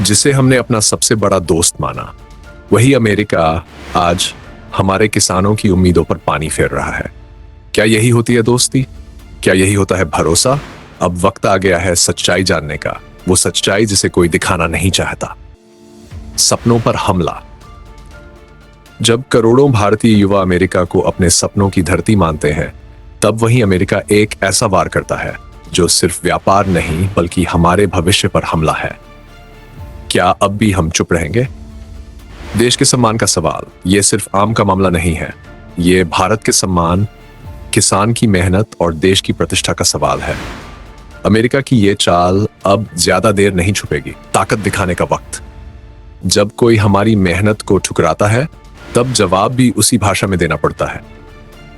जिसे हमने अपना सबसे बड़ा दोस्त माना, वही अमेरिका आज हमारे किसानों की उम्मीदों पर पानी फेर रहा है। क्या यही होती है दोस्ती? क्या यही होता है भरोसा? अब वक्त आ गया है सच्चाई जानने का, वो सच्चाई जिसे कोई दिखाना नहीं चाहता। सपनों पर हमला। जब करोड़ों भारतीय युवा अमेरिका को अपने सपनों की धरती मानते हैं, तब वहीं अमेरिका एक ऐसा वार करता है जो सिर्फ व्यापार नहीं बल्कि हमारे भविष्य पर हमला है। क्या अब भी हम चुप रहेंगे? देश के सम्मान का सवाल ये सिर्फ आम का मामला नहीं है, ये भारत के सम्मान, किसान की मेहनत और देश की प्रतिष्ठा का सवाल है। अमेरिका की ये चाल अब ज्यादा देर नहीं छुपेगी। ताकत दिखाने का वक्त। जब कोई हमारी मेहनत को ठुकराता है, तब जवाब भी उसी भाषा में देना पड़ता है।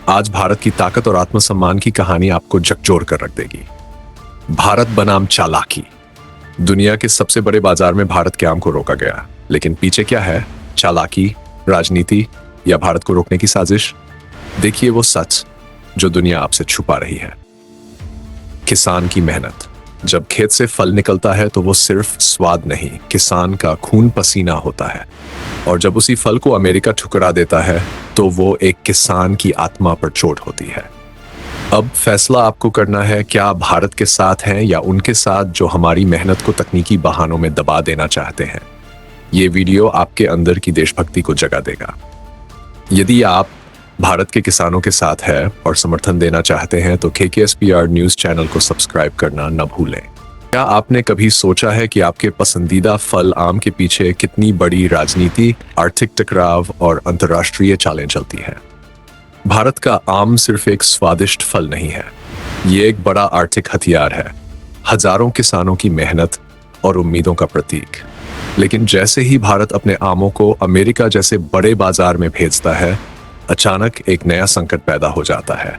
आज भारत की ताकत और आत्मसम्मान की कहानी आपको झकझोर कर रख देगी। भारत बनाम चालाकी। दुनिया के सबसे बड़े बाजार में भारत के आम को रोका गया, लेकिन पीछे क्या है? चालाकी, राजनीति या भारत को रोकने की साजिश? देखिए वो सच जो दुनिया आपसे छुपा रही है। किसान की मेहनत। जब खेत से फल निकलता है तो वो सिर्फ स्वाद नहीं, किसान का खून पसीना होता है। और जब उसी फल को अमेरिका ठुकरा देता है तो वो एक किसान की आत्मा पर चोट होती है। अब फैसला आपको करना है, क्या आप भारत के साथ हैं या उनके साथ जो हमारी मेहनत को तकनीकी बहानों में दबा देना चाहते हैं। ये वीडियो आपके अंदर की देशभक्ति को जगा देगा। यदि आप भारत के किसानों के साथ हैं और समर्थन देना चाहते हैं तो KKSPR न्यूज चैनल को सब्सक्राइब करना न भूलें। क्या आपने कभी सोचा है कि आपके पसंदीदा फल आम के पीछे कितनी बड़ी राजनीति, आर्थिक टकराव और अंतर्राष्ट्रीय चालें चलती हैं? भारत का आम सिर्फ एक स्वादिष्ट फल नहीं है, ये एक बड़ा आर्थिक हथियार है, हजारों किसानों की मेहनत और उम्मीदों का प्रतीक। लेकिन जैसे ही भारत अपने आमों को अमेरिका जैसे बड़े बाजार में भेजता है, अचानक एक नया संकट पैदा हो जाता है।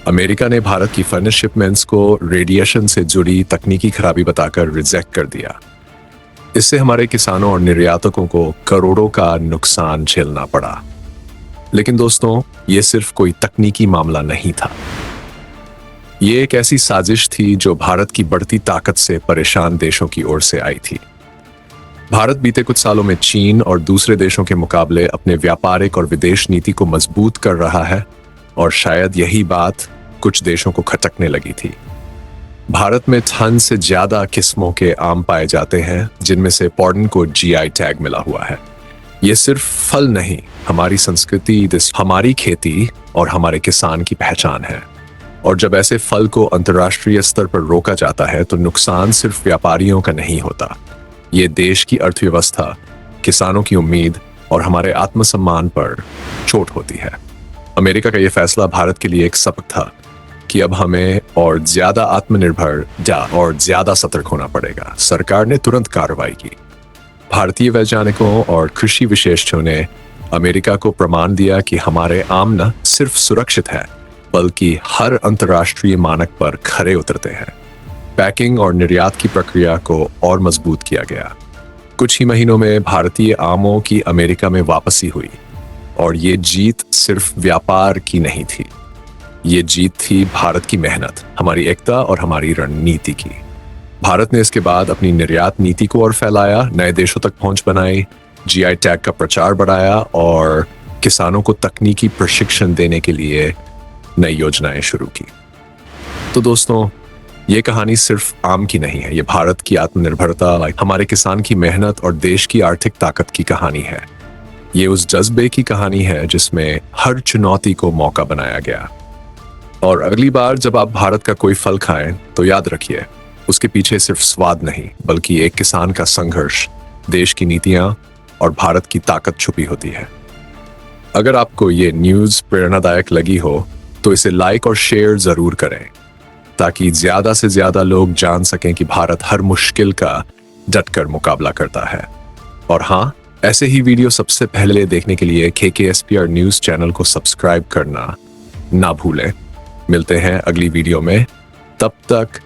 अमेरिका ने भारत की फर्निश शिपमेंट्स को रेडिएशन से जुड़ी तकनीकी खराबी बताकर रिजेक्ट कर दिया। इससे हमारे किसानों और निर्यातकों को करोड़ों का नुकसान झेलना पड़ा। लेकिन दोस्तों, ये सिर्फ कोई तकनीकी मामला नहीं था, ये एक ऐसी साजिश थी जो भारत की बढ़ती ताकत से परेशान देशों की ओर से आई थी। भारत बीते कुछ सालों में चीन और दूसरे देशों के मुकाबले अपने व्यापारिक और विदेश नीति को मजबूत कर रहा है, और शायद यही बात कुछ देशों को खटकने लगी थी। भारत में टन से ज्यादा किस्मों के आम पाए जाते हैं, जिनमें से पॉर्डन को GI टैग मिला हुआ है। ये सिर्फ फल नहीं, हमारी संस्कृति, हमारी खेती और हमारे किसान की पहचान है। और जब ऐसे फल को अंतर्राष्ट्रीय स्तर पर रोका जाता है तो नुकसान सिर्फ व्यापारियों का नहीं होता, ये देश की अर्थव्यवस्था, किसानों की उम्मीद और हमारे आत्मसम्मान पर चोट होती है। अमेरिका का यह फैसला भारत के लिए एक सबक था कि अब हमें और ज्यादा आत्मनिर्भर और ज्यादा सतर्क होना पड़ेगा। सरकार ने तुरंत कार्रवाई की। भारतीय वैज्ञानिकों और कृषि विशेषज्ञों ने अमेरिका को प्रमाण दिया कि हमारे आम न सिर्फ सुरक्षित है बल्कि हर अंतर्राष्ट्रीय मानक पर खरे उतरते हैं। पैकिंग और निर्यात की प्रक्रिया को और मजबूत किया गया। कुछ ही महीनों में भारतीय आमों की अमेरिका में वापसी हुई, और ये जीत सिर्फ व्यापार की नहीं थी, ये जीत थी भारत की मेहनत, हमारी एकता और हमारी रणनीति की। भारत ने इसके बाद अपनी निर्यात नीति को और फैलाया, नए देशों तक पहुंच बनाई, GI टैग का प्रचार बढ़ाया और किसानों को तकनीकी प्रशिक्षण देने के लिए नई योजनाएं शुरू की। तो दोस्तों, ये कहानी सिर्फ आम की नहीं है, ये भारत की आत्मनिर्भरता, हमारे किसान की मेहनत और देश की आर्थिक ताकत की कहानी है। ये उस जज्बे की कहानी है जिसमें हर चुनौती को मौका बनाया गया। और अगली बार जब आप भारत का कोई फल खाएं तो याद रखिए, उसके पीछे सिर्फ स्वाद नहीं बल्कि एक किसान का संघर्ष, देश की नीतियां और भारत की ताकत छुपी होती है। अगर आपको ये न्यूज़ प्रेरणादायक लगी हो तो इसे लाइक और शेयर जरूर करें, ताकि ज्यादा से ज्यादा लोग जान सकें कि भारत हर मुश्किल का डटकर मुकाबला करता है। और हाँ, ऐसे ही वीडियो सबसे पहले देखने के लिए KKSPR न्यूज चैनल को सब्सक्राइब करना ना भूलें। मिलते हैं अगली वीडियो में, तब तक